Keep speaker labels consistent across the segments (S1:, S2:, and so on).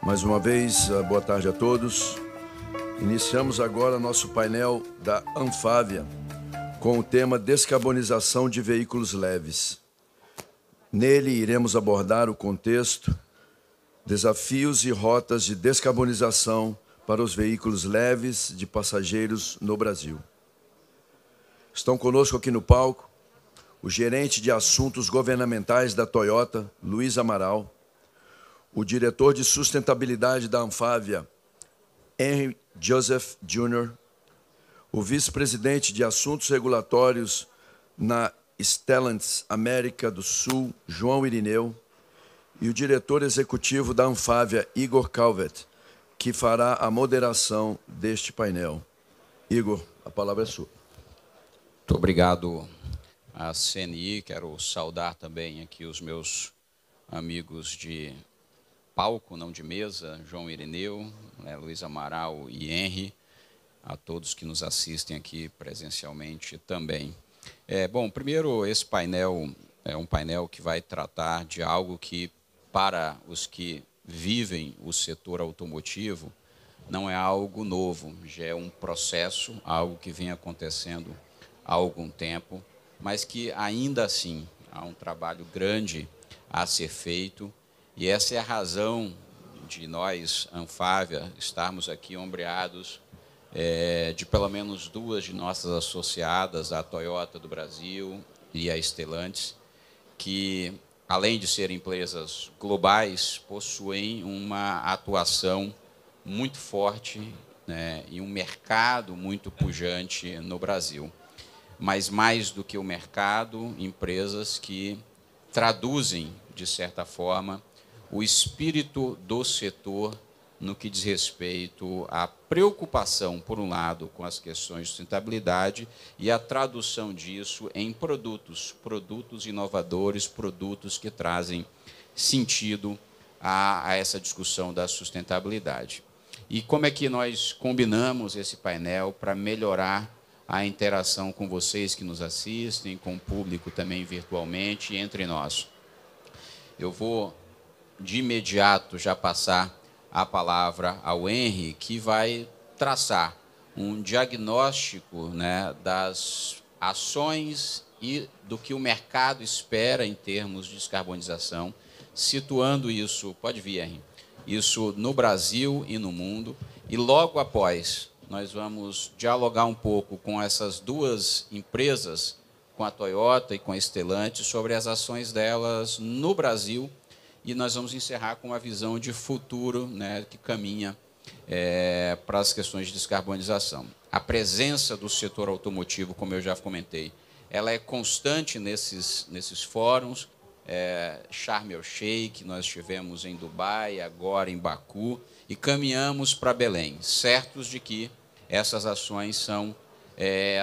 S1: Mais uma vez, boa tarde a todos. Iniciamos agora nosso painel da Anfávia com o tema Descarbonização de veículos leves. Nele, iremos abordar o contexto, desafios e rotas de descarbonização para os veículos leves de passageiros no Brasil. Estão conosco aqui no palco o gerente de assuntos governamentais da Toyota, Luiz Amaral, o diretor de sustentabilidade da Anfávia, Henry Joseph Jr., o vice-presidente de assuntos regulatórios na Stellantis América do Sul, João Irineu, e o diretor executivo da Anfávia, Igor Calvet, que fará a moderação deste painel. Igor, a palavra é sua.
S2: Muito obrigado à CNI. Quero saudar também aqui os meus amigos de palco, não de mesa, João Irineu, Luiz Amaral e Henry, a todos que nos assistem aqui presencialmente também. Bom, primeiro, esse painel é um painel que vai tratar de algo que, para os que vivem o setor automotivo, não é algo novo, já é um processo, algo que vem acontecendo há algum tempo, mas que, ainda assim, há um trabalho grande a ser feito. E essa é a razão de nós, Anfávia, estarmos aqui ombreados de pelo menos duas de nossas associadas, a Toyota do Brasil e a Stellantis, que, além de serem empresas globais, possuem uma atuação muito forte, né, e um mercado muito pujante no Brasil. Mas, mais do que o mercado, empresas que traduzem, de certa forma, o espírito do setor no que diz respeito à preocupação, por um lado, com as questões de sustentabilidade e a tradução disso em produtos inovadores, produtos que trazem sentido a essa discussão da sustentabilidade. E como é que nós combinamos esse painel para melhorar a interação com vocês que nos assistem, com o público também virtualmente e entre nós? Eu vou, de imediato, já passar a palavra ao Henry, que vai traçar um diagnóstico, né, das ações e do que o mercado espera em termos de descarbonização, situando isso, pode vir, Henry, isso no Brasil e no mundo, e logo após nós vamos dialogar um pouco com essas duas empresas, com a Toyota e com a Stellantis, sobre as ações delas no Brasil, e nós vamos encerrar com uma visão de futuro, né, que caminha para as questões de descarbonização. A presença do setor automotivo, como eu já comentei, ela é constante nesses fóruns, Sharm el-Sheikh, nós estivemos em Dubai, agora em Baku, e caminhamos para Belém, certos de que essas ações são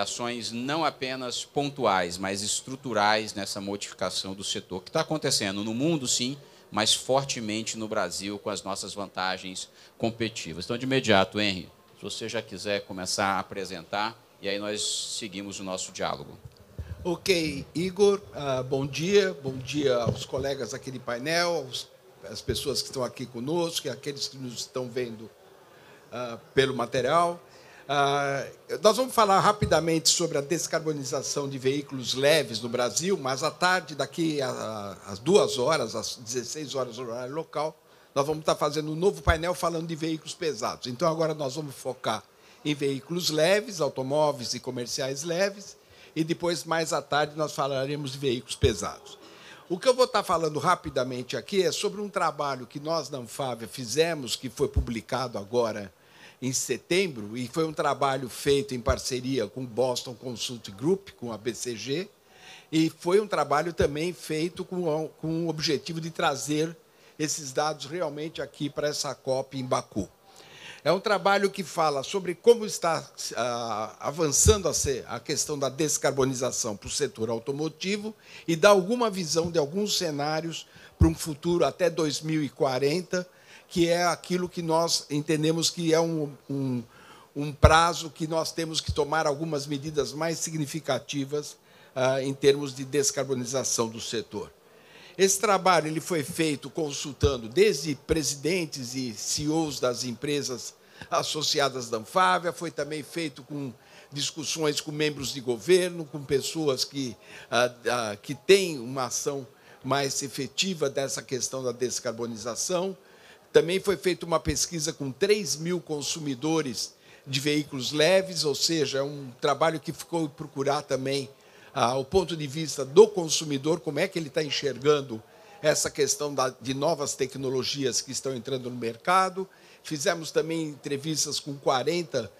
S2: ações não apenas pontuais, mas estruturais nessa modificação do setor, que está acontecendo no mundo, sim, mas fortemente no Brasil, com as nossas vantagens competitivas. Então, de imediato, Henry, se você já quiser começar a apresentar, e aí nós seguimos o nosso diálogo.
S3: Ok, Igor, bom dia aos colegas aqui de painel, às pessoas que estão aqui conosco, e aqueles que nos estão vendo pelo material. Nós vamos falar rapidamente sobre a descarbonização de veículos leves no Brasil, mas à tarde, daqui às 2 horas, às 16 horas do horário local, nós vamos estar fazendo um novo painel falando de veículos pesados. Então, agora nós vamos focar em veículos leves, automóveis e comerciais leves, e depois, mais à tarde, nós falaremos de veículos pesados. O que eu vou estar falando rapidamente aqui é sobre um trabalho que nós, na Anfávia, fizemos, que foi publicado agora em setembro, e foi um trabalho feito em parceria com o Boston Consult Group, com a BCG, e foi um trabalho também feito com o objetivo de trazer esses dados realmente aqui para essa COP em Baku. É um trabalho que fala sobre como está avançando a questão da descarbonização para o setor automotivo e dá alguma visão de alguns cenários para um futuro até 2040, que é aquilo que nós entendemos que é um prazo que nós temos que tomar algumas medidas mais significativas em termos de descarbonização do setor. Esse trabalho ele foi feito consultando desde presidentes e CEOs das empresas associadas da Anfávia, foi também feito com discussões com membros de governo, com pessoas que têm uma ação mais efetiva dessa questão da descarbonização. Também foi feita uma pesquisa com 3.000 consumidores de veículos leves, ou seja, é um trabalho que ficou procurar também o ponto de vista do consumidor, como é que ele está enxergando essa questão de novas tecnologias que estão entrando no mercado. Fizemos também entrevistas com 40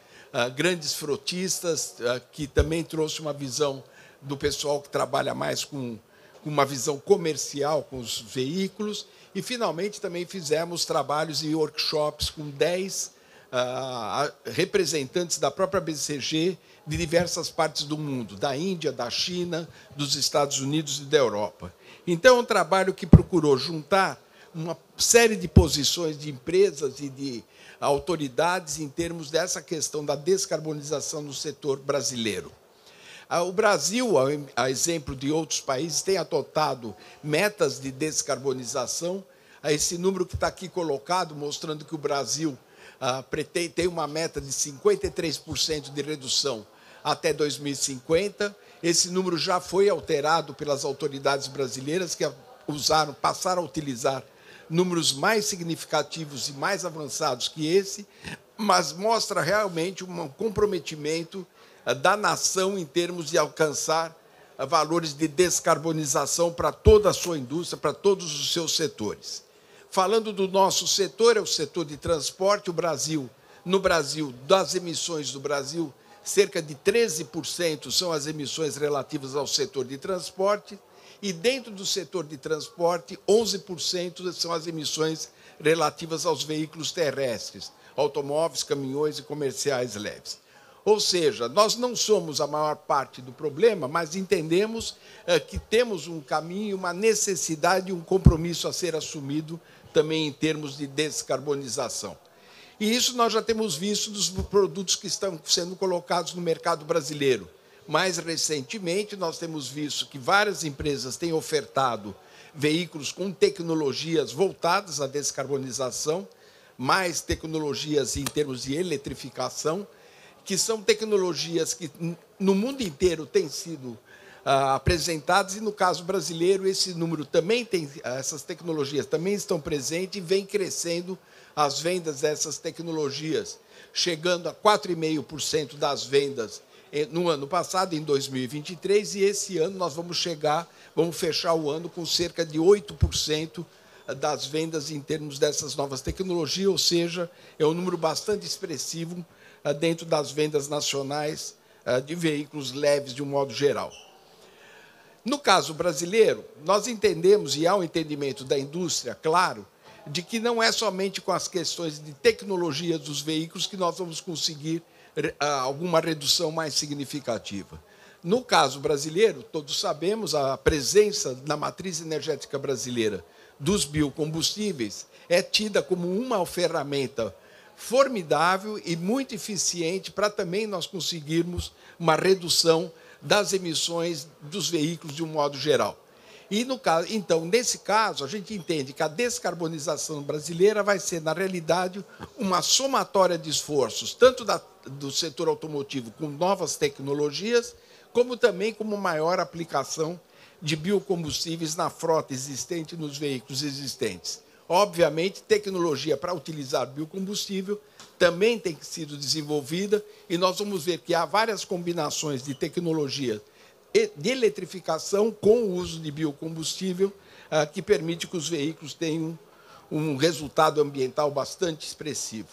S3: grandes frotistas, que também trouxe uma visão do pessoal que trabalha mais com uma visão comercial com os veículos. E, finalmente, também fizemos trabalhos e workshops com 10 representantes da própria BCG de diversas partes do mundo, da Índia, da China, dos Estados Unidos e da Europa. Então, é um trabalho que procurou juntar uma série de posições de empresas e de autoridades em termos dessa questão da descarbonização no setor brasileiro. O Brasil, a exemplo de outros países, tem adotado metas de descarbonização. Esse número que está aqui colocado, mostrando que o Brasil tem uma meta de 53% de redução até 2050. Esse número já foi alterado pelas autoridades brasileiras, que passaram a utilizar números mais significativos e mais avançados que esse, mas mostra realmente um comprometimento da nação em termos de alcançar valores de descarbonização para toda a sua indústria, para todos os seus setores. Falando do nosso setor, é o setor de transporte. No Brasil, das emissões do Brasil, cerca de 13% são as emissões relativas ao setor de transporte, e dentro do setor de transporte, 11% são as emissões relativas aos veículos terrestres, automóveis, caminhões e comerciais leves. Ou seja, nós não somos a maior parte do problema, mas entendemos que temos um caminho, uma necessidade e um compromisso a ser assumido também em termos de descarbonização. E isso nós já temos visto dos produtos que estão sendo colocados no mercado brasileiro. Mais recentemente, nós temos visto que várias empresas têm ofertado veículos com tecnologias voltadas à descarbonização, mais tecnologias em termos de eletrificação, que são tecnologias que no mundo inteiro têm sido apresentadas, e no caso brasileiro esse número também essas tecnologias também estão presentes e vem crescendo as vendas dessas tecnologias, chegando a 4,5% das vendas no ano passado, em 2023, e esse ano nós vamos fechar o ano com cerca de 8% das vendas em termos dessas novas tecnologias, ou seja, é um número bastante expressivo dentro das vendas nacionais de veículos leves de um modo geral. No caso brasileiro, nós entendemos, e há um entendimento da indústria, claro, de que não é somente com as questões de tecnologia dos veículos que nós vamos conseguir alguma redução mais significativa. No caso brasileiro, todos sabemos, a presença na matriz energética brasileira dos biocombustíveis é tida como uma ferramenta formidável e muito eficiente para também nós conseguirmos uma redução das emissões dos veículos de um modo geral. E, então, nesse caso, a gente entende que a descarbonização brasileira vai ser, na realidade, uma somatória de esforços, tanto do setor automotivo com novas tecnologias, como também com uma maior aplicação de biocombustíveis na frota existente, nos veículos existentes. Obviamente, tecnologia para utilizar biocombustível também tem sido desenvolvida, e nós vamos ver que há várias combinações de tecnologia de eletrificação com o uso de biocombustível, que permite que os veículos tenham um resultado ambiental bastante expressivo.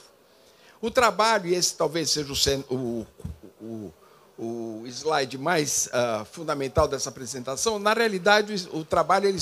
S3: O trabalho, e esse talvez seja o slide mais fundamental dessa apresentação, na realidade, o trabalho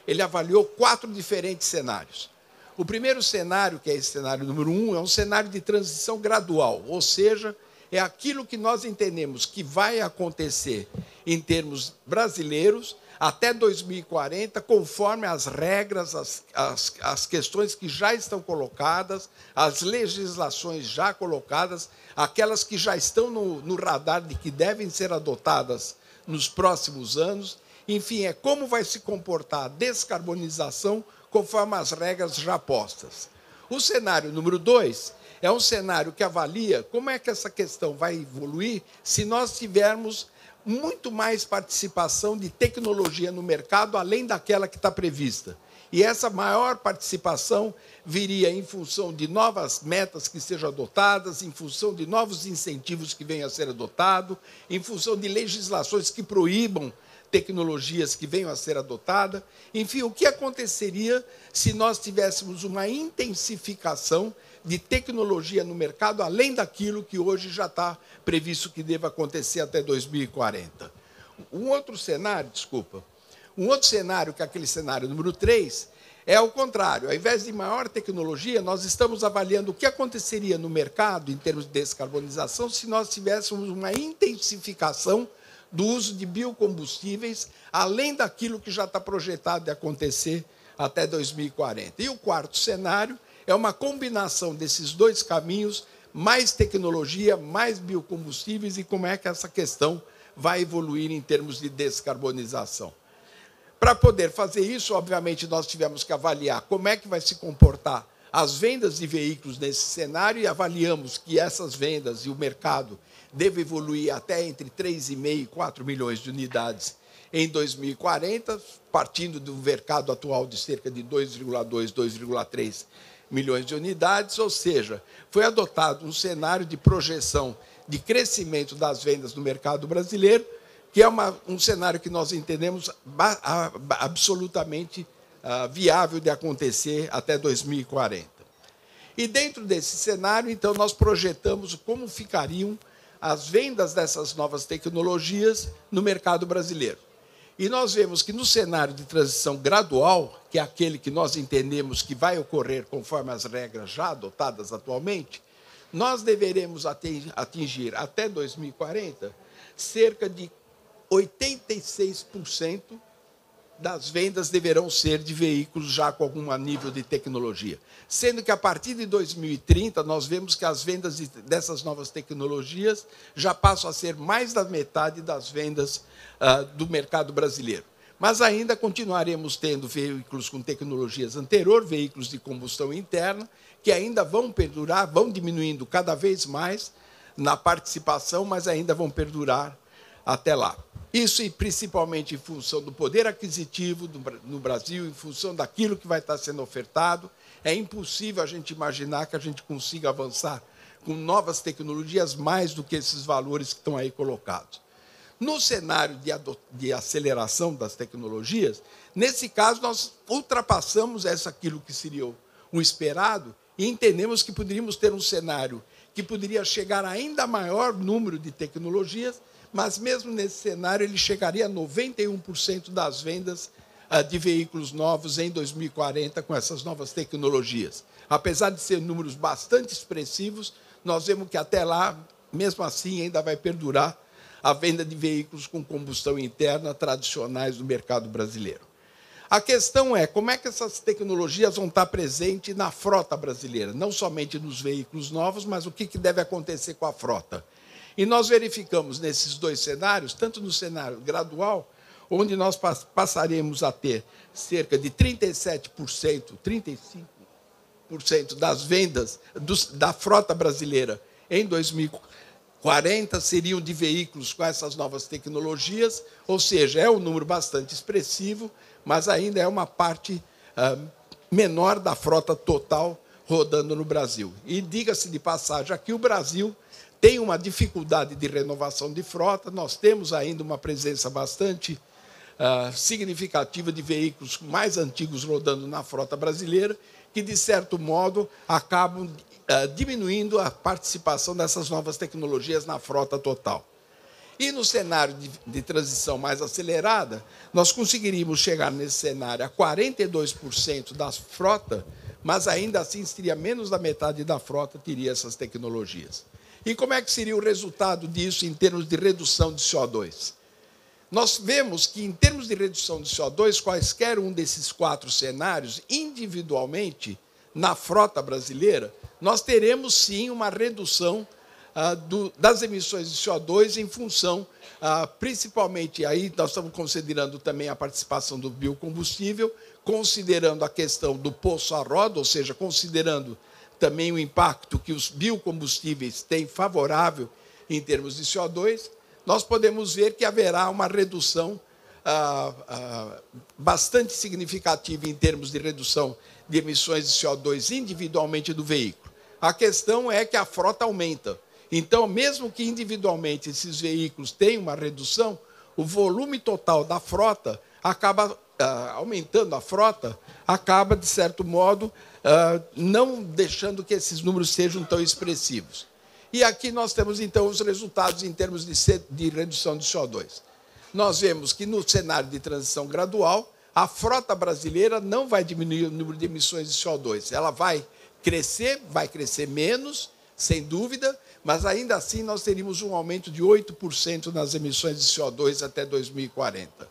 S3: ele avaliou 4 diferentes cenários. O primeiro cenário, que é esse cenário número 1, é um cenário de transição gradual, ou seja, é aquilo que nós entendemos que vai acontecer em termos brasileiros até 2040, conforme as regras, as questões que já estão colocadas, as legislações já colocadas, aquelas que já estão no radar de que devem ser adotadas nos próximos anos, Enfim, é como vai se comportar a descarbonização conforme as regras já postas. O cenário número 2 é um cenário que avalia como é que essa questão vai evoluir se nós tivermos muito mais participação de tecnologia no mercado, além daquela que está prevista. E essa maior participação viria em função de novas metas que sejam adotadas, em função de novos incentivos que venham a ser adotados, em função de legislações que proíbam tecnologias que venham a ser adotadas. Enfim, o que aconteceria se nós tivéssemos uma intensificação de tecnologia no mercado, além daquilo que hoje já está previsto que deva acontecer até 2040. Um outro cenário, que é aquele cenário número 3, é o contrário. Ao invés de maior tecnologia, nós estamos avaliando o que aconteceria no mercado, em termos de descarbonização, se nós tivéssemos uma intensificação do uso de biocombustíveis, além daquilo que já está projetado de acontecer até 2040. E o quarto cenário é uma combinação desses dois caminhos, mais tecnologia, mais biocombustíveis, e como é que essa questão vai evoluir em termos de descarbonização. Para poder fazer isso, obviamente, nós tivemos que avaliar como é que vai se comportar as vendas de veículos nesse cenário, e avaliamos que essas vendas e o mercado devem evoluir até entre 3,5 e 4 milhões de unidades em 2040, partindo do mercado atual de cerca de 2,2, 2,3 milhões de unidades, ou seja, foi adotado um cenário de projeção de crescimento das vendas no mercado brasileiro, que é um cenário que nós entendemos absolutamente viável de acontecer até 2040. E dentro desse cenário, então, nós projetamos como ficariam as vendas dessas novas tecnologias no mercado brasileiro. E nós vemos que no cenário de transição gradual, que é aquele que nós entendemos que vai ocorrer conforme as regras já adotadas atualmente, nós deveremos atingir até 2040 cerca de 86% das vendas deverão ser de veículos já com algum nível de tecnologia. Sendo que, a partir de 2030, nós vemos que as vendas dessas novas tecnologias já passam a ser mais da metade das vendas do mercado brasileiro. Mas ainda continuaremos tendo veículos com tecnologias anteriores, veículos de combustão interna, que ainda vão perdurar, vão diminuindo cada vez mais na participação, mas ainda vão perdurar até lá. Isso principalmente em função do poder aquisitivo no Brasil, em função daquilo que vai estar sendo ofertado. É impossível a gente imaginar que a gente consiga avançar com novas tecnologias mais do que esses valores que estão aí colocados. No cenário de aceleração das tecnologias, nesse caso, nós ultrapassamos aquilo que seria o esperado e entendemos que poderíamos ter um cenário que poderia chegar a ainda maior número de tecnologias, mas mesmo nesse cenário ele chegaria a 91% das vendas de veículos novos em 2040 com essas novas tecnologias. Apesar de ser números bastante expressivos, nós vemos que até lá, mesmo assim, ainda vai perdurar a venda de veículos com combustão interna tradicionais do mercado brasileiro. A questão é como é que essas tecnologias vão estar presentes na frota brasileira, não somente nos veículos novos, mas o que deve acontecer com a frota. E nós verificamos nesses dois cenários, tanto no cenário gradual, onde nós passaremos a ter cerca de 37%, 35% das vendas da frota brasileira em 2040 seriam de veículos com essas novas tecnologias, ou seja, é um número bastante expressivo, mas ainda é uma parte menor da frota total rodando no Brasil. E diga-se de passagem, aqui o Brasil tem uma dificuldade de renovação de frota, nós temos ainda uma presença bastante significativa de veículos mais antigos rodando na frota brasileira, que, de certo modo, acabam diminuindo a participação dessas novas tecnologias na frota total. E no cenário de transição mais acelerada, nós conseguiríamos chegar nesse cenário a 42% da frota, mas ainda assim seria menos da metade da frota teria essas tecnologias. E como é que seria o resultado disso em termos de redução de CO2? Nós vemos que, em termos de redução de CO2, quaisquer um desses 4 cenários, individualmente, na frota brasileira, nós teremos, sim, uma redução das emissões de CO2 em função, principalmente, aí nós estamos considerando também a participação do biocombustível, considerando a questão do poço à roda, ou seja, considerando também o impacto que os biocombustíveis têm favorável em termos de CO2, nós podemos ver que haverá uma redução bastante significativa em termos de redução de emissões de CO2 individualmente do veículo. A questão é que a frota aumenta. Então, mesmo que individualmente esses veículos tenham uma redução, o volume total da frota acaba aumentando, a frota acaba, de certo modo, não deixando que esses números sejam tão expressivos. E aqui nós temos, então, os resultados em termos de redução de CO2. Nós vemos que, no cenário de transição gradual, a frota brasileira não vai diminuir o número de emissões de CO2. Ela vai crescer menos, sem dúvida, mas, ainda assim, nós teríamos um aumento de 8% nas emissões de CO2 até 2040.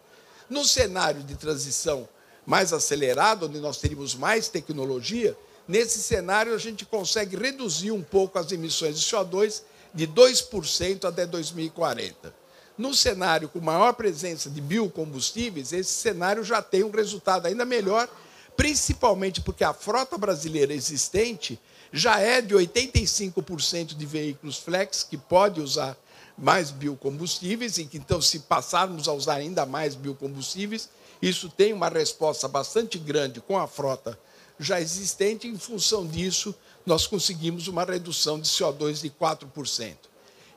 S3: No cenário de transição mais acelerado, onde nós teríamos mais tecnologia, nesse cenário a gente consegue reduzir um pouco as emissões de CO2 de 2% até 2040. No cenário com maior presença de biocombustíveis, esse cenário já tem um resultado ainda melhor, principalmente porque a frota brasileira existente já é de 85% de veículos flex, que pode usar mais biocombustíveis, e que, então, se passarmos a usar ainda mais biocombustíveis, isso tem uma resposta bastante grande com a frota já existente. Em função disso, nós conseguimos uma redução de CO2 de 4%.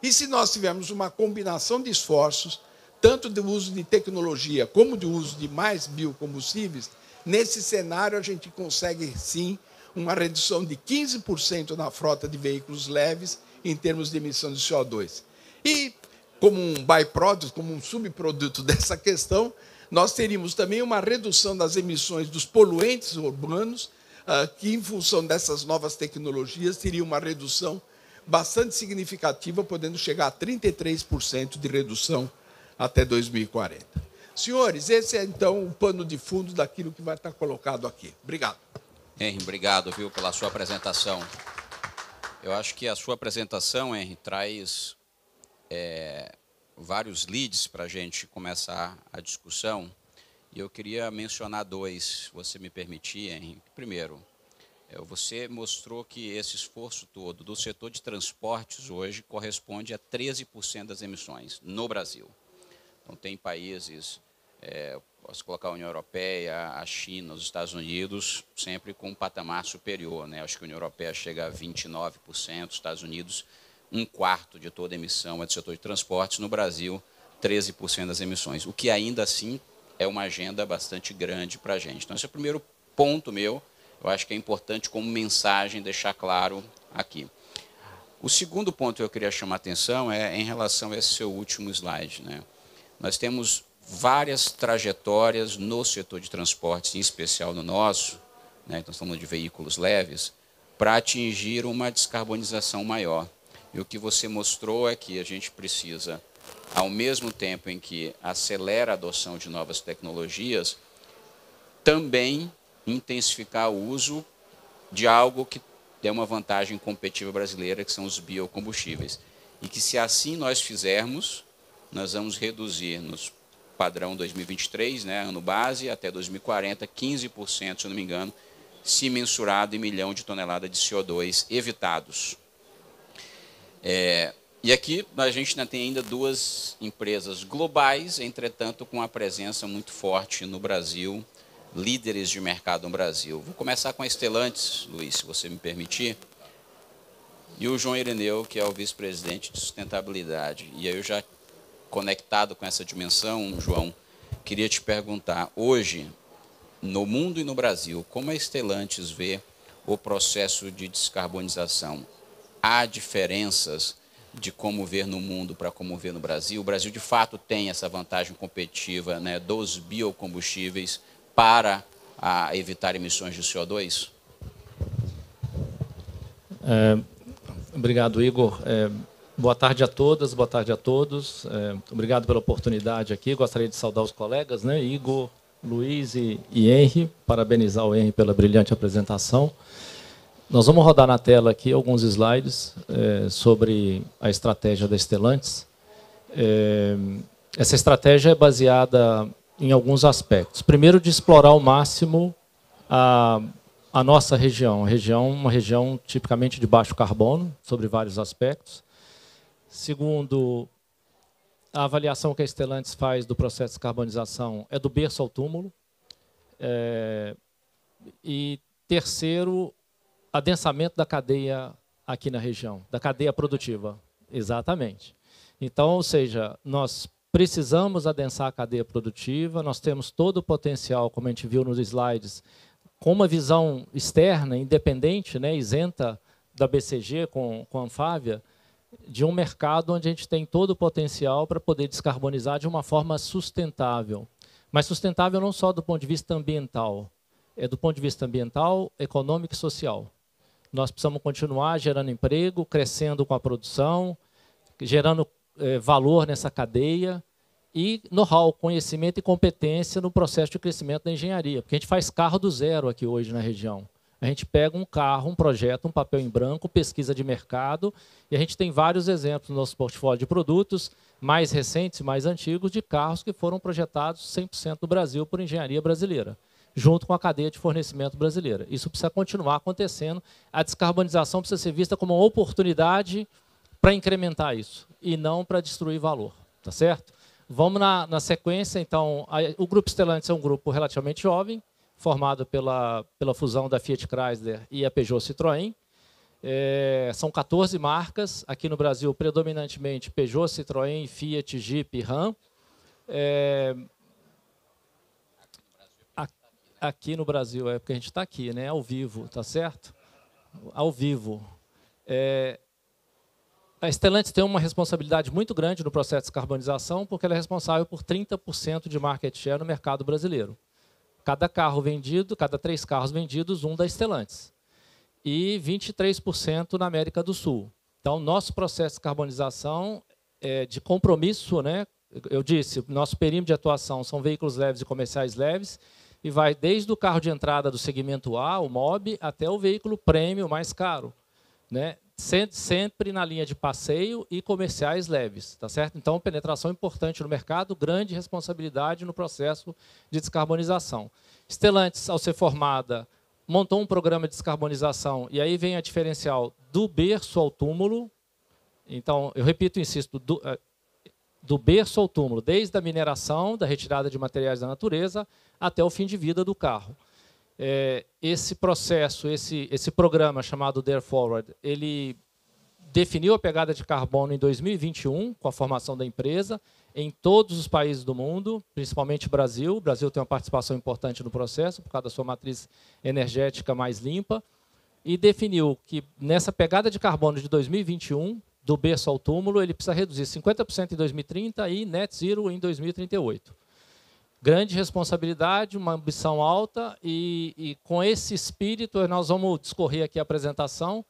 S3: E se nós tivermos uma combinação de esforços, tanto do uso de tecnologia como do uso de mais biocombustíveis, nesse cenário a gente consegue, sim, uma redução de 15% na frota de veículos leves em termos de emissão de CO2. E, como um byproduct, como um subproduto dessa questão, nós teríamos também uma redução das emissões dos poluentes urbanos, que, em função dessas novas tecnologias, teria uma redução bastante significativa, podendo chegar a 33% de redução até 2040. Senhores, esse é, então, o pano de fundo daquilo que vai estar colocado aqui. Obrigado.
S2: Henry, obrigado, viu, pela sua apresentação. Eu acho que a sua apresentação, Henry, traz vários leads para a gente começar a discussão. E eu queria mencionar dois, se você me permitir, Henry. Primeiro, você mostrou que esse esforço todo do setor de transportes hoje corresponde a 13% das emissões no Brasil. Então, tem países, posso colocar a União Europeia, a China, os Estados Unidos, sempre com um patamar superior, né? Acho que a União Europeia chega a 29%, os Estados Unidos, 1/4 de toda a emissão é do setor de transportes, no Brasil, 13% das emissões, o que ainda assim é uma agenda bastante grande para a gente. Então, esse é o primeiro ponto meu, eu acho que é importante como mensagem deixar claro aqui. O segundo ponto que eu queria chamar a atenção é em relação a esse seu último slide, né? Nós temos várias trajetórias no setor de transportes, em especial no nosso, né, então estamos falando de veículos leves, para atingir uma descarbonização maior. E o que você mostrou é que a gente precisa, ao mesmo tempo em que acelera a adoção de novas tecnologias, também intensificar o uso de algo que dê uma vantagem competitiva brasileira, que são os biocombustíveis. E que, se assim nós fizermos, nós vamos reduzir nos padrão 2023, né, ano base, até 2040, 15%, se eu não me engano, se mensurado em 1 milhão de toneladas de CO2 evitados. E aqui a gente tem ainda duas empresas globais, entretanto, com uma presença muito forte no Brasil, líderes de mercado no Brasil. Vou começar com a Stellantis, Luiz, se você me permitir, e o João Irineu, que é o vice-presidente de sustentabilidade. E aí eu já conectado com essa dimensão, João, queria te perguntar, hoje, no mundo e no Brasil, como a Stellantis vê o processo de descarbonização? Há diferenças de como ver no mundo para como ver no Brasil? O Brasil, de fato, tem essa vantagem competitiva, né, dos biocombustíveis para evitar emissões de CO2?
S4: Obrigado, Igor. Boa tarde a todas, boa tarde a todos. Obrigado pela oportunidade aqui. Gostaria de saudar os colegas, né, Igor, Luiz e Henry, parabenizar o Henry pela brilhante apresentação. Nós vamos rodar na tela aqui alguns slides sobre a estratégia da Stellantis. Essa estratégia é baseada em alguns aspectos. Primeiro, de explorar ao máximo a nossa região, uma região tipicamente de baixo carbono, sobre vários aspectos. Segundo, a avaliação que a Stellantis faz do processo de descarbonização é do berço ao túmulo. E terceiro, adensamento da cadeia aqui na região, da cadeia produtiva. Exatamente. Então, ou seja, nós precisamos adensar a cadeia produtiva, nós temos todo o potencial, como a gente viu nos slides, com uma visão externa, independente, né, isenta da BCG com a Anfávia, de um mercado onde a gente tem todo o potencial para poder descarbonizar de uma forma sustentável. Mas sustentável não só do ponto de vista ambiental, é do ponto de vista ambiental, econômico e social. Nós precisamos continuar gerando emprego, crescendo com a produção, gerando valor nessa cadeia, e know-how, conhecimento e competência no processo de crescimento da engenharia. Porque a gente faz carro do zero aqui hoje na região. A gente pega um carro, um projeto, um papel em branco, pesquisa de mercado, e a gente tem vários exemplos no nosso portfólio de produtos, mais recentes e mais antigos, de carros que foram projetados 100% no Brasil por engenharia brasileira, junto com a cadeia de fornecimento brasileira. Isso precisa continuar acontecendo. A descarbonização precisa ser vista como uma oportunidade para incrementar isso, e não para destruir valor. Tá certo? Vamos na sequência, então. O Grupo Stellantis é um grupo relativamente jovem, formado pela fusão da Fiat Chrysler e a Peugeot Citroën. São 14 marcas, aqui no Brasil, predominantemente Peugeot, Citroën, Fiat, Jeep e Ram. Aqui no Brasil, é porque a gente está aqui, né, ao vivo, tá certo? Ao vivo. A Stellantis tem uma responsabilidade muito grande no processo de descarbonização, porque ela é responsável por 30% de market share no mercado brasileiro. Cada carro vendido, cada 3 carros vendidos, um da Stellantis. E 23% na América do Sul. Então, nosso processo de descarbonização é de compromisso, né? Eu disse, nosso perímetro de atuação são veículos leves e comerciais leves, e vai desde o carro de entrada do segmento A, o MOB, até o veículo premium mais caro, né? Sempre na linha de passeio e comerciais leves, tá certo? Então, penetração importante no mercado, grande responsabilidade no processo de descarbonização. Stellantis, ao ser formada, montou um programa de descarbonização, e aí vem a diferencial do berço ao túmulo. Então, eu repito e insisto, do berço ao túmulo, desde a mineração, da retirada de materiais da natureza, até o fim de vida do carro. Esse processo, esse programa chamado Dare Forward, ele definiu a pegada de carbono em 2021, com a formação da empresa, em todos os países do mundo, principalmente o Brasil. O Brasil tem uma participação importante no processo, por causa da sua matriz energética mais limpa, e definiu que nessa pegada de carbono de 2021, do berço ao túmulo, ele precisa reduzir 50% em 2030 e net zero em 2038. Grande responsabilidade, uma ambição alta, e com esse espírito nós vamos discorrer aqui a apresentação.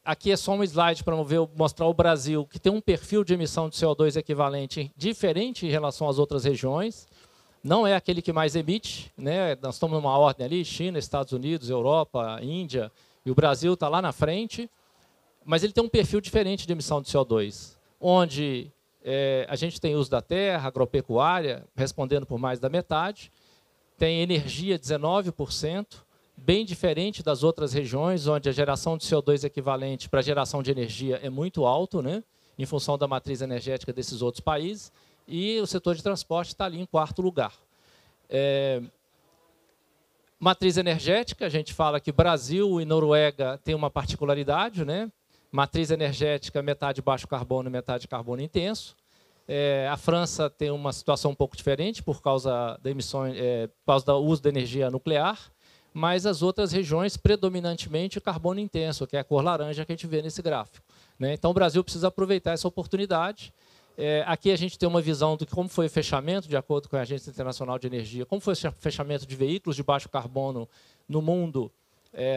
S4: Aqui é só um slide para mostrar o Brasil, que tem um perfil de emissão de CO2 equivalente diferente em relação às outras regiões. Não é aquele que mais emite, né? Nós estamos numa ordem ali, China, Estados Unidos, Europa, Índia, e o Brasil está lá na frente, mas ele tem um perfil diferente de emissão de CO2, onde a gente tem uso da terra, agropecuária, respondendo por mais da metade, tem energia 19%, bem diferente das outras regiões, onde a geração de CO2 equivalente para a geração de energia é muito alto, né, em função da matriz energética desses outros países, e o setor de transporte está ali em 4º lugar. Matriz energética, a gente fala que Brasil e Noruega têm uma particularidade, né? Matriz energética, metade baixo carbono e metade carbono intenso. A França tem uma situação um pouco diferente por causa da emissões, por causa do uso da energia nuclear, mas as outras regiões, predominantemente, carbono intenso, que é a cor laranja que a gente vê nesse gráfico, né? Então, o Brasil precisa aproveitar essa oportunidade. Aqui a gente tem uma visão do que como foi o fechamento, de acordo com a Agência Internacional de Energia, como foi o fechamento de veículos de baixo carbono no mundo,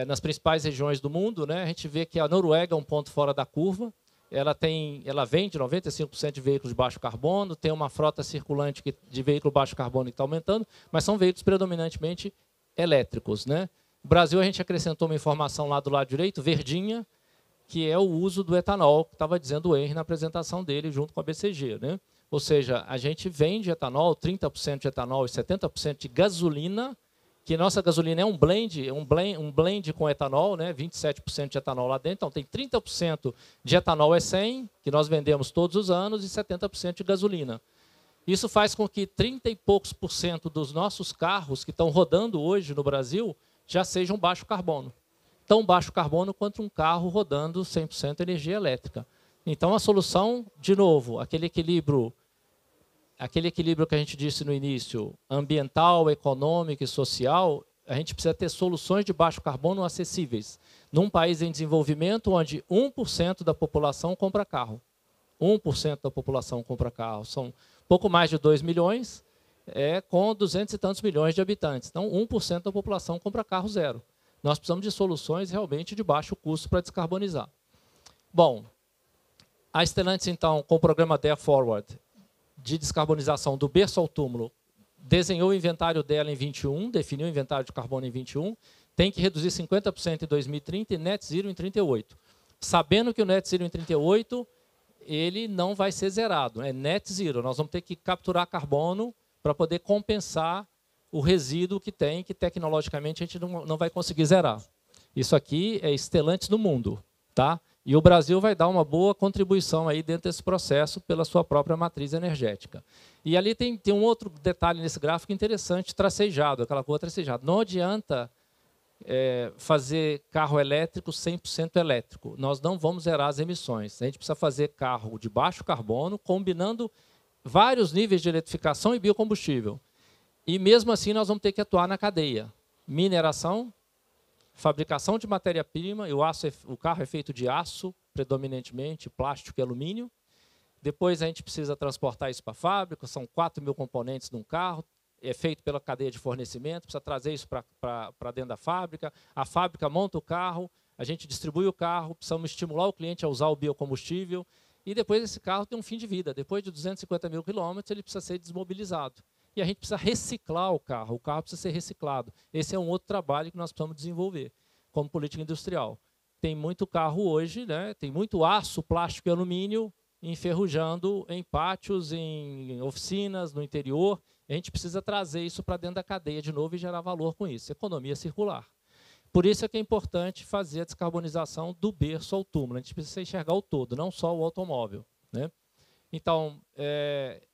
S4: nas principais regiões do mundo, né? A gente vê que a Noruega é um ponto fora da curva. Ela vende 95% de veículos de baixo carbono, tem uma frota circulante de veículo baixo carbono que está aumentando, mas são veículos predominantemente elétricos, né? No Brasil, a gente acrescentou uma informação lá do lado direito, verdinha, que é o uso do etanol, que estava dizendo o Henry na apresentação dele, junto com a BCG, né? Ou seja, a gente vende etanol, 30% de etanol e 70% de gasolina, que nossa gasolina é um blend com etanol, né? 27% de etanol lá dentro. Então, tem 30% de etanol E100, que nós vendemos todos os anos, e 70% de gasolina. Isso faz com que 30 e poucos por cento dos nossos carros que estão rodando hoje no Brasil já sejam baixo carbono. Tão baixo carbono quanto um carro rodando 100% energia elétrica. Então, a solução, de novo, aquele equilíbrio que a gente disse no início, ambiental, econômico e social, a gente precisa ter soluções de baixo carbono acessíveis. Num país em desenvolvimento, onde 1% da população compra carro. 1% da população compra carro. São pouco mais de 2 milhões, com 200 e tantos milhões de habitantes. Então, 1% da população compra carro zero. Nós precisamos de soluções realmente de baixo custo para descarbonizar. Bom, a Stellantis, então, com o programa Dare Forward, de descarbonização do berço ao túmulo, desenhou o inventário dela em 21, definiu o inventário de carbono em 21, tem que reduzir 50% em 2030 e net zero em 38. Sabendo que o net zero em 38, ele não vai ser zerado, é net zero. Nós vamos ter que capturar carbono para poder compensar o resíduo que tem, que tecnologicamente a gente não vai conseguir zerar. Isso aqui é Stellantis no mundo, tá? E o Brasil vai dar uma boa contribuição aí dentro desse processo pela sua própria matriz energética. E ali tem um outro detalhe nesse gráfico interessante, tracejado, aquela cor tracejada. Não adianta fazer carro elétrico 100% elétrico. Nós não vamos zerar as emissões. A gente precisa fazer carro de baixo carbono, combinando vários níveis de eletrificação e biocombustível. E mesmo assim nós vamos ter que atuar na cadeia. Mineração, fabricação de matéria-prima, e o carro é feito de aço, predominantemente, plástico e alumínio. Depois a gente precisa transportar isso para a fábrica, são 4 mil componentes num carro, é feito pela cadeia de fornecimento, precisa trazer isso para dentro da fábrica, a fábrica monta o carro, a gente distribui o carro, precisamos estimular o cliente a usar o biocombustível, e depois esse carro tem um fim de vida. Depois de 250 mil quilômetros, ele precisa ser desmobilizado. E a gente precisa reciclar o carro precisa ser reciclado. Esse é um outro trabalho que nós precisamos desenvolver como política industrial. Tem muito carro hoje, né? Tem muito aço, plástico e alumínio enferrujando em pátios, em oficinas, no interior. A gente precisa trazer isso para dentro da cadeia de novo e gerar valor com isso. Economia circular. Por isso é que é importante fazer a descarbonização do berço ao túmulo. A gente precisa enxergar o todo, não só o automóvel, né? Então,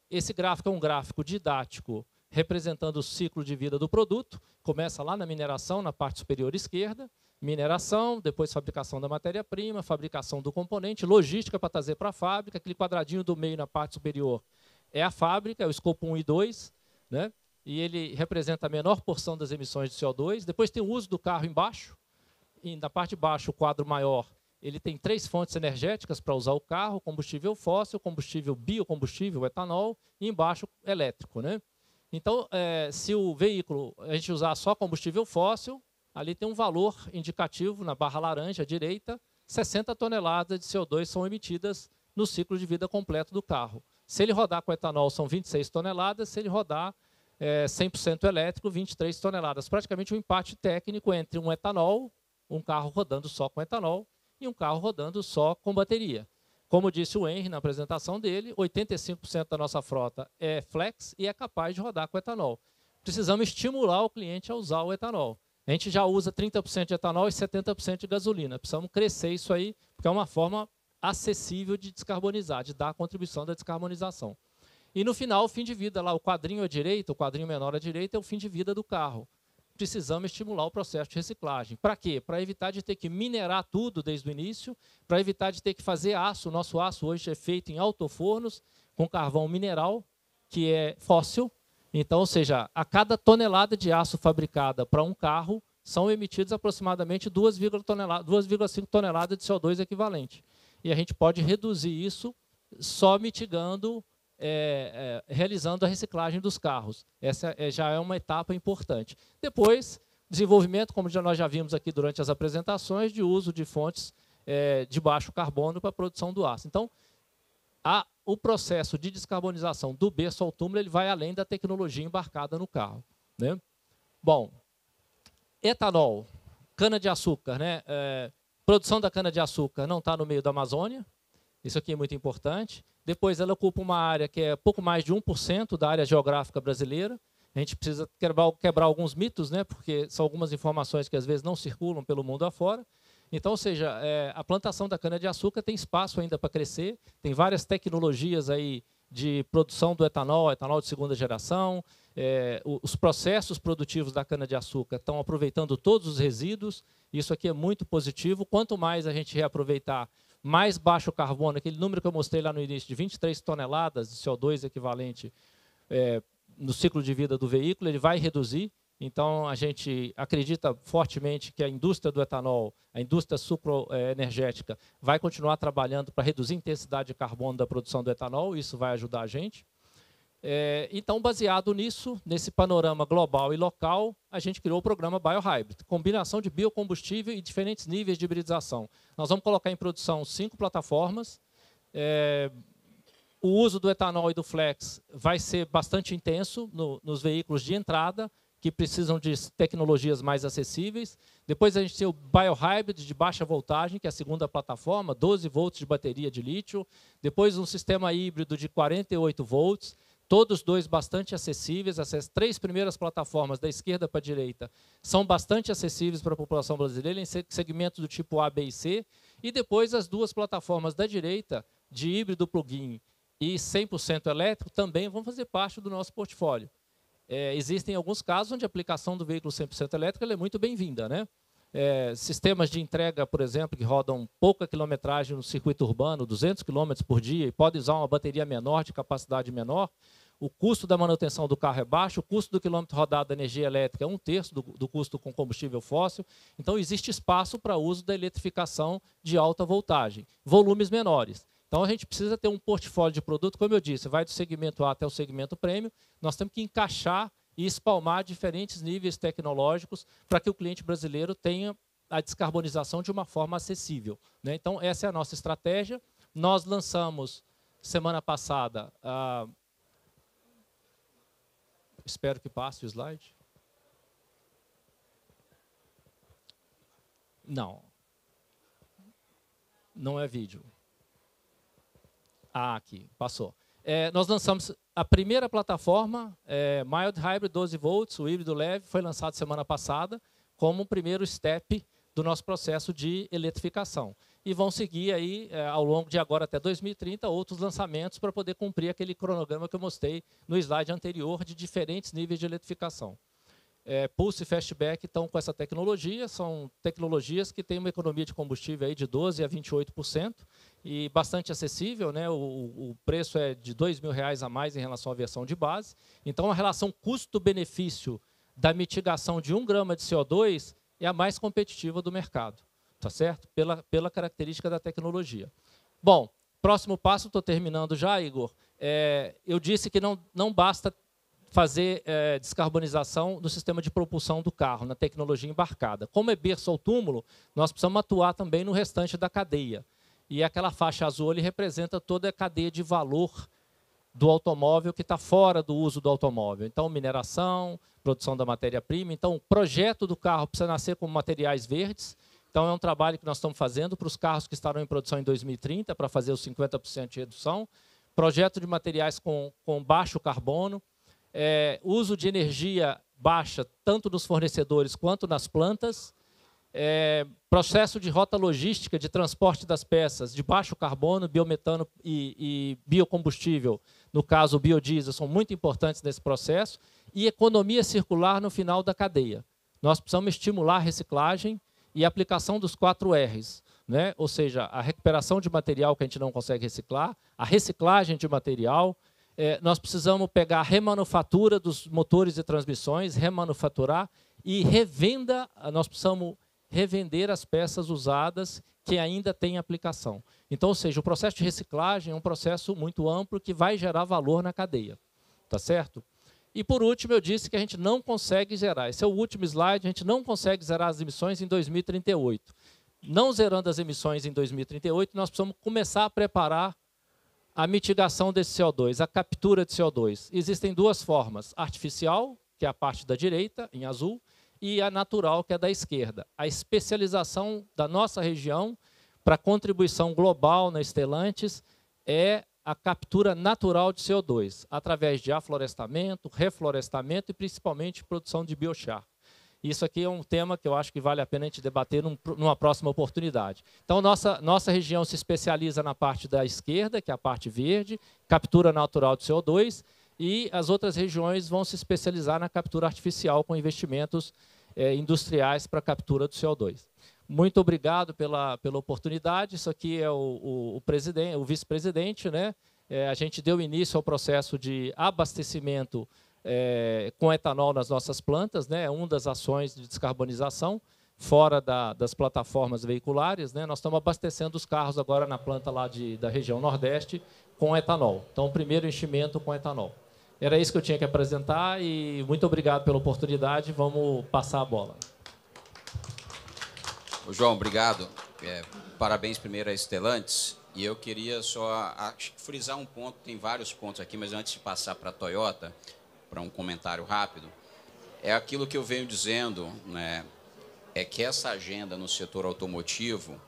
S4: esse gráfico é um gráfico didático representando o ciclo de vida do produto. Começa lá na mineração, na parte superior esquerda. Mineração, depois fabricação da matéria-prima, fabricação do componente, logística para trazer para a fábrica. Aquele quadradinho do meio na parte superior é a fábrica, é o escopo 1 e 2, né? E ele representa a menor porção das emissões de CO2. Depois tem o uso do carro embaixo. E na parte de baixo, o quadro maior, ele tem 3 fontes energéticas para usar o carro: combustível fóssil, combustível biocombustível, etanol, e embaixo elétrico, né? Então, se o veículo a gente usar só combustível fóssil, ali tem um valor indicativo na barra laranja à direita, 60 toneladas de CO2 são emitidas no ciclo de vida completo do carro. Se ele rodar com etanol, são 26 toneladas, se ele rodar 100% elétrico, 23 toneladas. Praticamente um empate técnico entre um etanol, um carro rodando só com etanol, e um carro rodando só com bateria. Como disse o Henry na apresentação dele, 85% da nossa frota é flex e é capaz de rodar com etanol. Precisamos estimular o cliente a usar o etanol. A gente já usa 30% de etanol e 70% de gasolina. Precisamos crescer isso aí, porque é uma forma acessível de descarbonizar, de dar a contribuição da descarbonização. E no final, o fim de vida, lá o quadrinho à direita, o quadrinho menor à direita, é o fim de vida do carro. Precisamos estimular o processo de reciclagem. Para quê? Para evitar de ter que minerar tudo desde o início, para evitar de ter que fazer aço. O nosso aço hoje é feito em autofornos, com carvão mineral, que é fóssil. Então, ou seja, a cada tonelada de aço fabricada para um carro, são emitidos aproximadamente 2,5 toneladas de CO2 equivalente. E a gente pode reduzir isso só mitigando, realizando a reciclagem dos carros. Essa já é uma etapa importante. Depois, desenvolvimento, como nós já vimos aqui durante as apresentações, de uso de fontes de baixo carbono para a produção do aço. Então, o processo de descarbonização do berço ao túmulo ele vai além da tecnologia embarcada no carro, né? Bom, etanol. cana-de-açúcar, né? Produção da cana-de-açúcar não está no meio da Amazônia, isso aqui é muito importante. Depois, ela ocupa uma área que é pouco mais de 1% da área geográfica brasileira. A gente precisa quebrar alguns mitos, né? Porque são algumas informações que às vezes não circulam pelo mundo afora. Então, ou seja, a plantação da cana-de-açúcar tem espaço ainda para crescer, tem várias tecnologias aí de produção do etanol, etanol de segunda geração. Os processos produtivos da cana-de-açúcar estão aproveitando todos os resíduos. Isso aqui é muito positivo. Quanto mais a gente reaproveitar, mais baixo carbono, aquele número que eu mostrei lá no início, de 23 toneladas de CO2 equivalente no ciclo de vida do veículo, ele vai reduzir. Então, a gente acredita fortemente que a indústria do etanol, a indústria sucroenergética, vai continuar trabalhando para reduzir a intensidade de carbono da produção do etanol, isso vai ajudar a gente. Então, baseado nisso, nesse panorama global e local, a gente criou o programa BioHybrid, combinação de biocombustível e diferentes níveis de hibridização. Nós vamos colocar em produção 5 plataformas. O uso do etanol e do flex vai ser bastante intenso nos veículos de entrada, que precisam de tecnologias mais acessíveis. Depois a gente tem o BioHybrid de baixa voltagem, que é a segunda plataforma, 12 volts de bateria de lítio. Depois um sistema híbrido de 48 volts, todos dois bastante acessíveis. Essas 3 primeiras plataformas, da esquerda para a direita, são bastante acessíveis para a população brasileira, em segmentos do tipo A, B e C. E depois as 2 plataformas da direita, de híbrido plug-in e 100% elétrico, também vão fazer parte do nosso portfólio. Existem alguns casos onde a aplicação do veículo 100% elétrico é muito bem-vinda, né? Sistemas de entrega, por exemplo, que rodam pouca quilometragem no circuito urbano, 200 km por dia, e podem usar uma bateria menor, de capacidade menor, o custo da manutenção do carro é baixo, o custo do quilômetro rodado da energia elétrica é 1/3 do custo com combustível fóssil. Então, existe espaço para uso da eletrificação de alta voltagem, volumes menores. Então, a gente precisa ter um portfólio de produto, como eu disse, vai do segmento A até o segmento premium. Nós temos que encaixar e espalmar diferentes níveis tecnológicos para que o cliente brasileiro tenha a descarbonização de uma forma acessível, né? Então, essa é a nossa estratégia. Nós lançamos, semana passada, espero que passe o slide. Não é vídeo. Aqui, passou. Nós lançamos a primeira plataforma, Mild Hybrid 12 volts, o híbrido leve, foi lançado semana passada, como um primeiro step do nosso processo de eletrificação. E vão seguir aí, ao longo de agora até 2030, outros lançamentos para poder cumprir aquele cronograma que eu mostrei no slide anterior de diferentes níveis de eletrificação. Pulse e Fastback estão com essa tecnologia, são tecnologias que têm uma economia de combustível aí de 12% a 28% e bastante acessível, né? O preço é de R$2.000 a mais em relação à versão de base. Então, a relação custo-benefício da mitigação de 1 grama de CO2 é a mais competitiva do mercado, tá certo? Pela característica da tecnologia. Bom, próximo passo, estou terminando já, Igor. Eu disse que não basta fazer descarbonização do sistema de propulsão do carro, na tecnologia embarcada. Como é berço ao túmulo, nós precisamos atuar também no restante da cadeia. E aquela faixa azul ali representa toda a cadeia de valor do automóvel que está fora do uso do automóvel. Então, mineração, produção da matéria-prima. Então, o projeto do carro precisa nascer com materiais verdes. Então, é um trabalho que nós estamos fazendo para os carros que estarão em produção em 2030, para fazer os 50% de redução. Projeto de materiais com baixo carbono. Uso de energia baixa, tanto nos fornecedores quanto nas plantas. Processo de rota logística de transporte das peças de baixo carbono, biometano e biocombustível, no caso o biodiesel, são muito importantes nesse processo. E economia circular no final da cadeia. Nós precisamos estimular a reciclagem e a aplicação dos 4 R's, né? Ou seja, a recuperação de material que a gente não consegue reciclar, a reciclagem de material. Nós precisamos pegar a remanufatura dos motores e transmissões, remanufaturar e revenda. Nós precisamos revender as peças usadas que ainda têm aplicação. Então, ou seja, o processo de reciclagem é um processo muito amplo que vai gerar valor na cadeia. Tá certo? E, por último, eu disse que a gente não consegue zerar. Esse é o último slide. A gente não consegue zerar as emissões em 2038. Não zerando as emissões em 2038, nós precisamos começar a preparar a mitigação desse CO2, a captura de CO2. Existem 2 formas, artificial, que é a parte da direita, em azul, e a natural, que é da esquerda. A especialização da nossa região para contribuição global na Stellantis é a captura natural de CO2, através de aflorestamento, reflorestamento e, principalmente, produção de biochar. Isso aqui é um tema que eu acho que vale a pena a gente debater numa próxima oportunidade. Então, nossa região se especializa na parte da esquerda, que é a parte verde, captura natural de CO2, e as outras regiões vão se especializar na captura artificial com investimentos industriais para a captura do CO2. Muito obrigado pela oportunidade. Isso aqui é o vice-presidente, né? A gente deu início ao processo de abastecimento com etanol nas nossas plantas, né? É uma das ações de descarbonização, fora das plataformas veiculares, né? Nós estamos abastecendo os carros agora na planta lá da região Nordeste com etanol. Então, o primeiro enchimento com etanol. Era isso que eu tinha que apresentar e muito obrigado pela oportunidade. Vamos passar a bola.
S2: João, obrigado. Parabéns primeiro a Stellantis. E eu queria só frisar um ponto, tem vários pontos aqui, mas antes de passar para a Toyota, para um comentário rápido, é aquilo que eu venho dizendo, né, é que essa agenda no setor automotivo,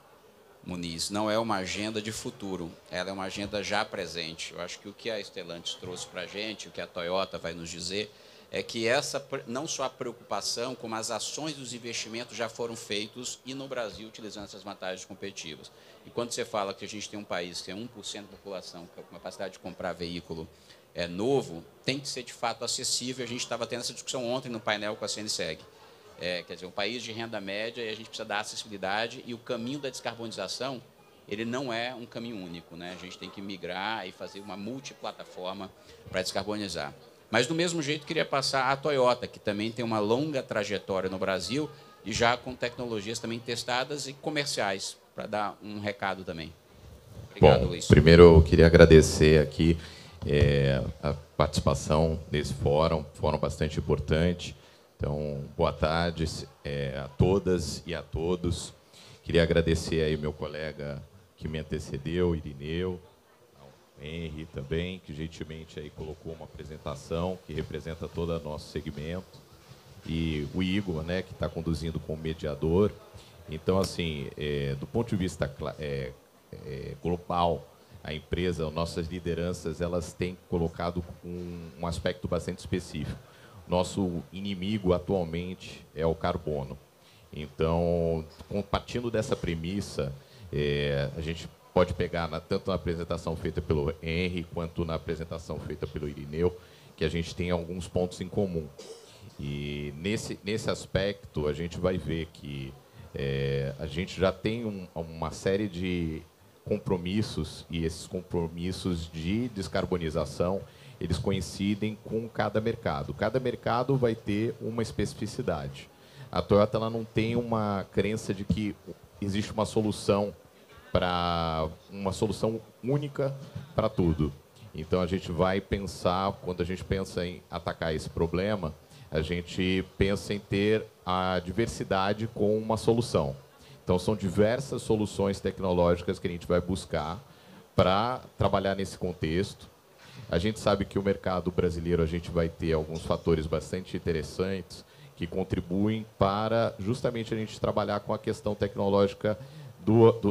S2: Muniz, não é uma agenda de futuro, ela é uma agenda já presente. Eu acho que o que a Stellantis trouxe para a gente, o que a Toyota vai nos dizer, é que não só a preocupação, como as ações dos investimentos já foram feitos e no Brasil utilizando essas vantagens competitivas. E quando você fala que a gente tem um país que tem 1% da população com a capacidade de comprar veículo novo, tem que ser de fato acessível. A gente estava tendo essa discussão ontem no painel com a CNSEG. Quer dizer, um país de renda média e a gente precisa dar acessibilidade e o caminho da descarbonização, ele não é um caminho único, né? A gente tem que migrar e fazer uma multiplataforma para descarbonizar. Mas, do mesmo jeito, queria passar a Toyota, que também tem uma longa trajetória no Brasil e já com tecnologias também testadas e comerciais, para dar um recado também. Obrigado, Luiz.
S5: Primeiro, eu queria agradecer aqui a participação nesse fórum bastante importante. Então, boa tarde a todas e a todos. Queria agradecer aí meu colega que me antecedeu, Irineu, Henry também, que gentilmente aí colocou uma apresentação que representa todo o nosso segmento, e o Igor, né, que está conduzindo como mediador. Então, assim, do ponto de vista global, a empresa, nossas lideranças, elas têm colocado um aspecto bastante específico. Nosso inimigo atualmente é o carbono. Então, partindo dessa premissa, a gente pode pegar tanto na apresentação feita pelo Henry quanto na apresentação feita pelo Irineu, que a gente tem alguns pontos em comum. E nesse aspecto, a gente vai ver que a gente já tem uma série de compromissos, e esses compromissos de descarbonização, eles coincidem com cada mercado. Cada mercado vai ter uma especificidade. A Toyota ela não tem uma crença de que existe uma solução única para tudo. Então, a gente vai pensar, quando a gente pensa em atacar esse problema, a gente pensa em ter a diversidade com uma solução. Então, são diversas soluções tecnológicas que a gente vai buscar para trabalhar nesse contexto. A gente sabe que o mercado brasileiro, a gente vai ter alguns fatores bastante interessantes que contribuem para justamente a gente trabalhar com a questão tecnológica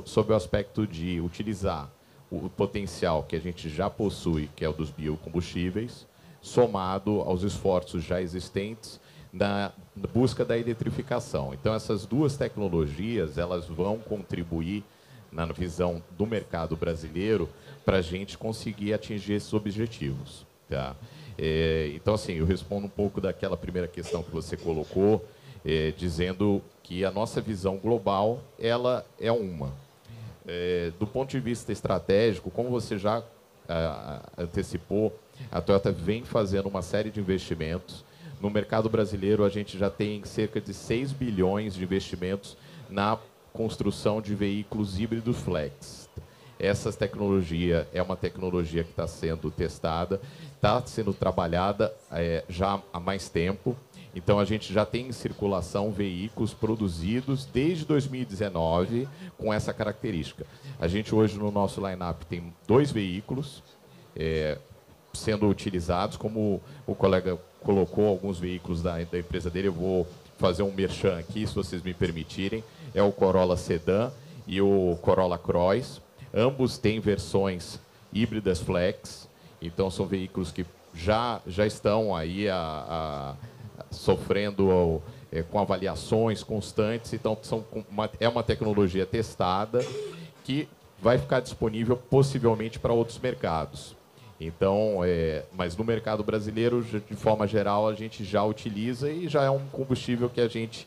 S5: sob o aspecto de utilizar o potencial que a gente já possui, que é o dos biocombustíveis, somado aos esforços já existentes na busca da eletrificação. Então, essas duas tecnologias, elas vão contribuir na visão do mercado brasileiro para a gente conseguir atingir esses objetivos. Tá? Então, assim, eu respondo um pouco daquela primeira questão que você colocou, dizendo que a nossa visão global ela é uma. Do ponto de vista estratégico, como você já antecipou, a Toyota vem fazendo uma série de investimentos. No mercado brasileiro, a gente já tem cerca de 6 bilhões de investimentos na construção de veículos híbridos flex. Essa tecnologia é uma tecnologia que está sendo testada, está sendo trabalhada já há mais tempo. Então, a gente já tem em circulação veículos produzidos desde 2019 com essa característica. A gente hoje, no nosso line-up, tem 2 veículos sendo utilizados, como o colega colocou alguns veículos da empresa dele, eu vou fazer um merchan aqui, se vocês me permitirem, é o Corolla Sedan e o Corolla Cross. Ambos têm versões híbridas flex, então são veículos que já estão aí sofrendo com avaliações constantes, então é uma tecnologia testada que vai ficar disponível possivelmente para outros mercados. Então, mas no mercado brasileiro, de forma geral, a gente já utiliza e já é um combustível que a gente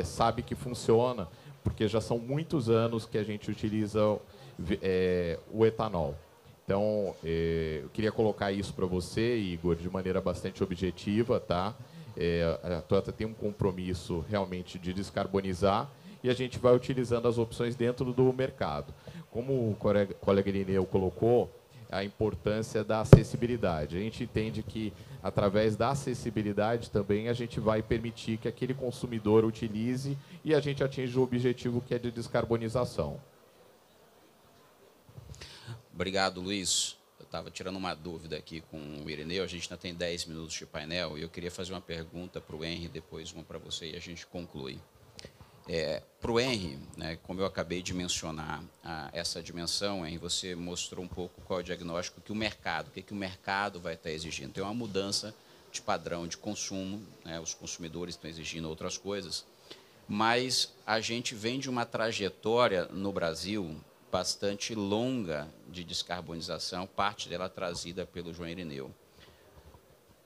S5: sabe que funciona, porque já são muitos anos que a gente utiliza o etanol. Então, eu queria colocar isso para você, Igor, de maneira bastante objetiva, tá? A Toyota tem um compromisso realmente de descarbonizar e a gente vai utilizando as opções dentro do mercado. Como o colega Irineu colocou, a importância da acessibilidade. A gente entende que, através da acessibilidade também, a gente vai permitir que aquele consumidor utilize e a gente atinja o objetivo que é de descarbonização.
S2: Obrigado, Luiz. Eu estava tirando uma dúvida aqui com o Irineu. A gente ainda tem 10 minutos de painel e eu queria fazer uma pergunta para o Henry, depois uma para você e a gente conclui. Para o Henry, né, como eu acabei de mencionar essa dimensão, Henry, você mostrou um pouco qual é o diagnóstico que o mercado, o que o mercado vai estar exigindo. Tem uma mudança de padrão de consumo, né, os consumidores estão exigindo outras coisas, mas a gente vem de uma trajetória no Brasil bastante longa de descarbonização, parte dela trazida pelo João Irineu.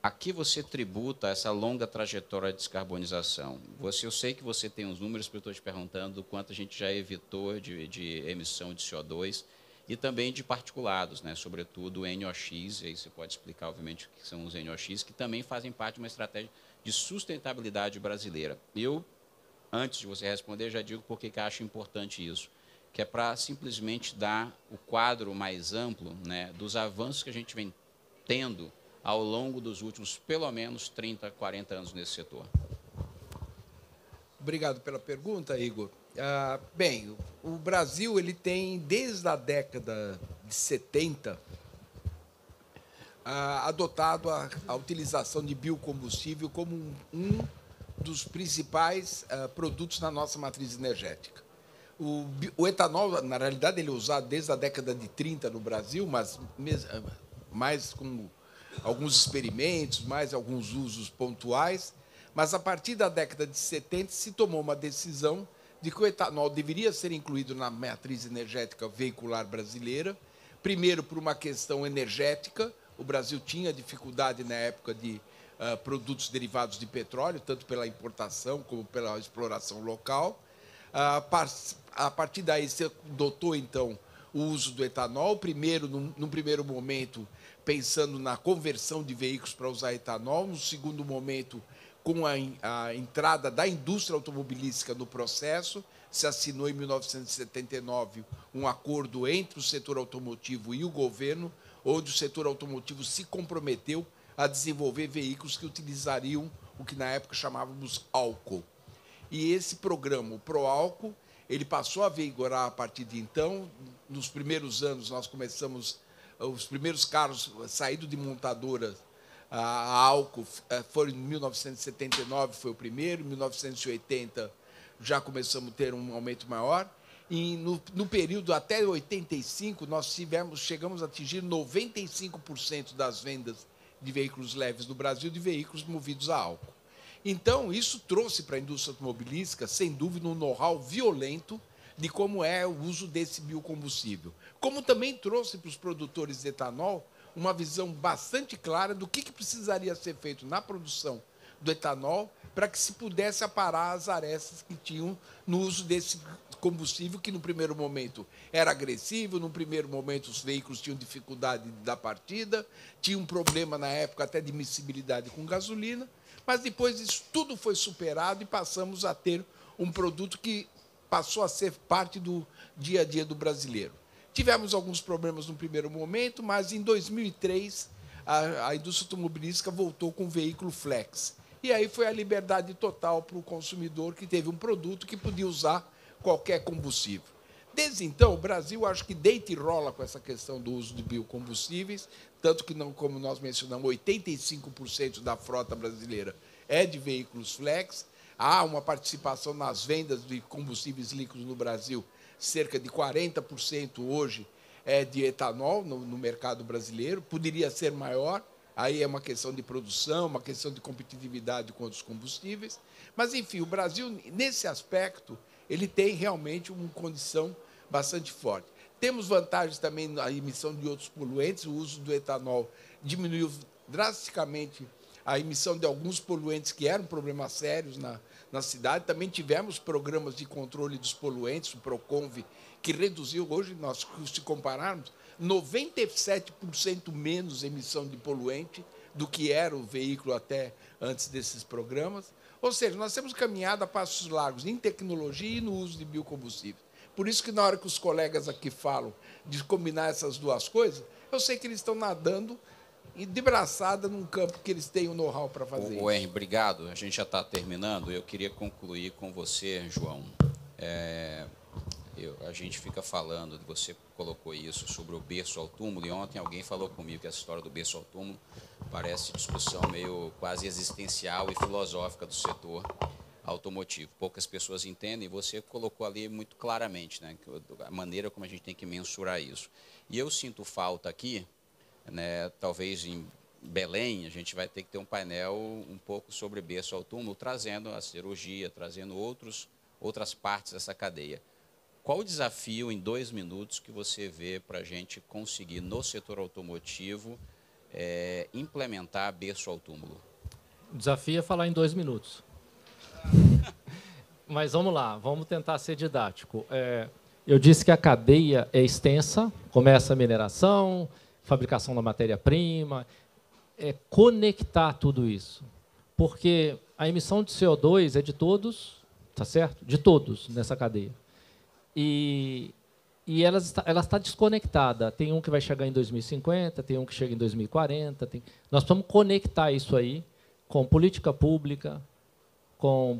S2: Aqui você tributa essa longa trajetória de descarbonização. Eu sei que você tem os números, porque eu estou te perguntando quanto a gente já evitou de emissão de CO2 e também de particulados, né? Sobretudo o NOx, e aí você pode explicar, obviamente, o que são os NOx, que também fazem parte de uma estratégia de sustentabilidade brasileira. Eu, antes de você responder, já digo por que eu acho importante isso, que é para simplesmente dar o quadro mais amplo, né, dos avanços que a gente vem tendo ao longo dos últimos, pelo menos, 30, 40 anos nesse setor.
S3: Obrigado pela pergunta, Igor. Bem, o Brasil ele tem, desde a década de 70, adotado a utilização de biocombustível como um dos principais produtos na nossa matriz energética. O etanol, na realidade, ele é usado desde a década de 30 no Brasil, mas mais com alguns experimentos, mais alguns usos pontuais, mas a partir da década de 70 se tomou uma decisão de que o etanol deveria ser incluído na matriz energética veicular brasileira, primeiro por uma questão energética. O Brasil tinha dificuldade na época de produtos derivados de petróleo, tanto pela importação como pela exploração local. A partir daí se adotou, então, o uso do etanol, primeiro, num primeiro momento, pensando na conversão de veículos para usar etanol, no segundo momento, com a entrada da indústria automobilística no processo, se assinou em 1979 um acordo entre o setor automotivo e o governo, onde o setor automotivo se comprometeu a desenvolver veículos que utilizariam o que na época chamávamos álcool. E esse programa, o Proálcool, ele passou a vigorar a partir de então. Nos primeiros anos, nós começamos, os primeiros carros saídos de montadoras a álcool foram em 1979, foi o primeiro, em 1980 já começamos a ter um aumento maior, e no período até 85 nós chegamos a atingir 95% das vendas de veículos leves no Brasil de veículos movidos a álcool. Então, isso trouxe para a indústria automobilística, sem dúvida, um know-how violento de como é o uso desse biocombustível. Como também trouxe para os produtores de etanol uma visão bastante clara do que precisaria ser feito na produção do etanol para que se pudesse aparar as arestas que tinham no uso desse combustível, que no primeiro momento era agressivo, no primeiro momento os veículos tinham dificuldade da partida, tinha um problema na época até de miscibilidade com gasolina, mas depois isso tudo foi superado e passamos a ter um produto que passou a ser parte do dia a dia do brasileiro. Tivemos alguns problemas no primeiro momento, mas em 2003 a indústria automobilística voltou com o veículo flex. E aí foi a liberdade total para o consumidor, que teve um produto que podia usar qualquer combustível. Desde então, o Brasil, acho que deita e rola com essa questão do uso de biocombustíveis, tanto que, não, como nós mencionamos, 85% da frota brasileira é de veículos flex. há uma participação nas vendas de combustíveis líquidos no Brasil, cerca de 40% hoje é de etanol no mercado brasileiro, poderia ser maior, aí é uma questão de produção, uma questão de competitividade com outros combustíveis, mas, enfim, o Brasil, nesse aspecto, ele tem realmente uma condição bastante forte. Temos vantagens também na emissão de outros poluentes, o uso do etanol diminuiu drasticamente a emissão de alguns poluentes que eram problemas sérios na cidade. Também tivemos programas de controle dos poluentes, o Proconv, que reduziu, hoje, nós, se compararmos, 97% menos emissão de poluente do que era o veículo até antes desses programas. Ou seja, nós temos caminhado a passos largos em tecnologia e no uso de biocombustíveis. Por isso que, na hora que os colegas aqui falam de combinar essas duas coisas, eu sei que eles estão nadando de braçada num campo que eles têm o know-how para fazer isso.
S2: Henry, obrigado. A gente já está terminando. Eu queria concluir com você, João. A gente fica falando, você colocou isso sobre o berço ao túmulo, e ontem alguém falou comigo que essa história do berço ao túmulo parece discussão meio quase existencial e filosófica do setor automotivo. Poucas pessoas entendem, e você colocou ali muito claramente, né, a maneira como a gente tem que mensurar isso. E eu sinto falta aqui, né, talvez em Belém, a gente vai ter que ter um painel um pouco sobre berço ao túmulo, trazendo a cirurgia, trazendo outras partes dessa cadeia. Qual o desafio, em 2 minutos, que você vê para a gente conseguir, no setor automotivo, implementar berço ao túmulo?
S4: O desafio é falar em 2 minutos. Mas vamos lá, vamos tentar ser didático. Eu disse que a cadeia é extensa, começa a mineração, fabricação da matéria-prima, conectar tudo isso. Porque a emissão de CO2 é de todos, tá certo? De todos nessa cadeia. E ela está desconectada. Tem um que vai chegar em 2050, tem um que chega em 2040. Nós precisamos conectar isso aí com política pública, com...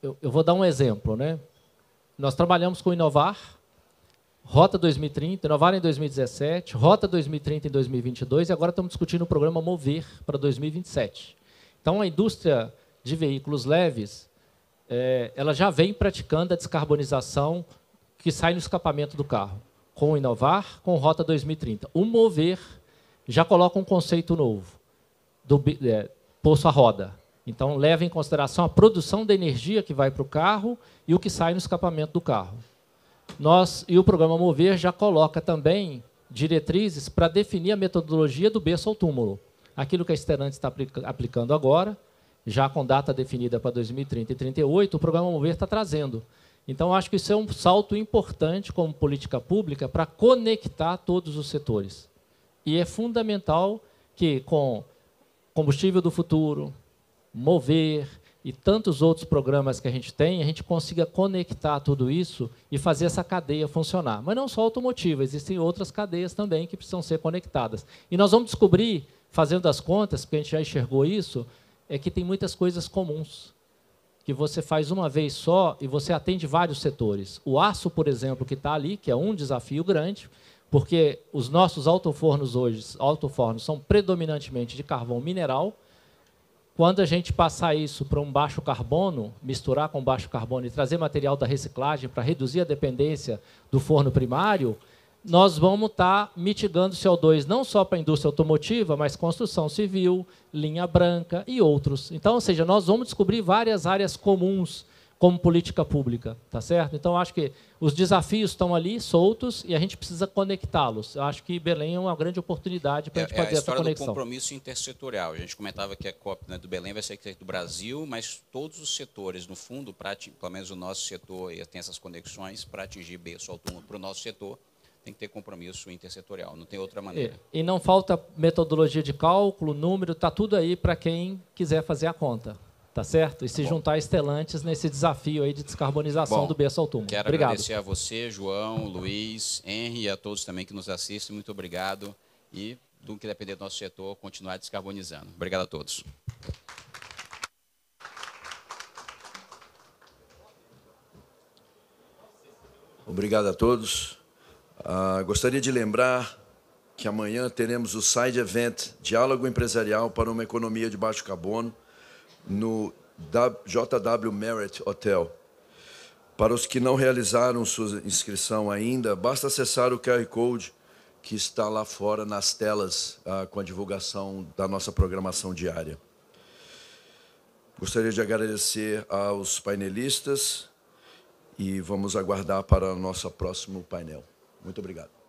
S4: eu vou dar um exemplo, né? Nós trabalhamos com Inovar, Rota 2030, Inovar em 2017, Rota 2030 em 2022, e agora estamos discutindo o programa Mover para 2027. Então, a indústria de veículos leves, ela já vem praticando a descarbonização que sai no escapamento do carro, com o Inovar, com Rota 2030. O Mover já coloca um conceito novo, do poço à roda. Então, leva em consideração a produção de energia que vai para o carro e o que sai no escapamento do carro. E o programa Mover já coloca também diretrizes para definir a metodologia do berço ao túmulo. Aquilo que a Stellantis está aplicando agora, já com data definida para 2030 e 2038, o programa Mover está trazendo. Então, acho que isso é um salto importante como política pública para conectar todos os setores. E é fundamental que, com combustível do futuro, Mover e tantos outros programas que a gente consiga conectar tudo isso e fazer essa cadeia funcionar. Mas não só automotiva, existem outras cadeias também que precisam ser conectadas. E nós vamos descobrir, fazendo as contas, porque a gente já enxergou isso, que tem muitas coisas comuns, que você faz uma vez só e você atende vários setores. O aço, por exemplo, que está ali, que é um desafio grande, porque os nossos altofornos hoje, são predominantemente de carvão mineral. Quando a gente passar isso para um baixo carbono, misturar com baixo carbono e trazer material da reciclagem para reduzir a dependência do forno primário, nós vamos estar mitigando CO2 não só para a indústria automotiva, mas construção civil, linha branca e outros. Então, ou seja, nós vamos descobrir várias áreas comuns como política pública, tá certo? Então, acho que os desafios estão ali, soltos, e a gente precisa conectá-los. Eu acho que Belém é uma grande oportunidade para a gente fazer essa conexão. É a história do
S2: compromisso intersetorial. A gente comentava que a COP, né, do Belém vai ser do Brasil, mas todos os setores, no fundo, pelo menos o nosso setor, tem essas conexões para atingir berço ao túmulo para o nosso setor, tem que ter compromisso intersetorial, não tem outra maneira.
S4: E não falta metodologia de cálculo, número, está tudo aí para quem quiser fazer a conta. Tá certo? E se juntar a Stellantis nesse desafio aí de descarbonização do berço ao túmulo.
S2: Quero agradecer a você, João, Luiz, Henry e a todos também que nos assistem. Muito obrigado. E, do que depender do nosso setor, continuar descarbonizando. Obrigado a todos.
S1: Obrigado a todos. Gostaria de lembrar que amanhã teremos o Side Event, Diálogo Empresarial para uma Economia de Baixo Carbono, no JW Marriott Hotel. Para os que não realizaram sua inscrição ainda, basta acessar o QR Code que está lá fora nas telas com a divulgação da nossa programação diária. Gostaria de agradecer aos painelistas e vamos aguardar para o nosso próximo painel. Muito obrigado.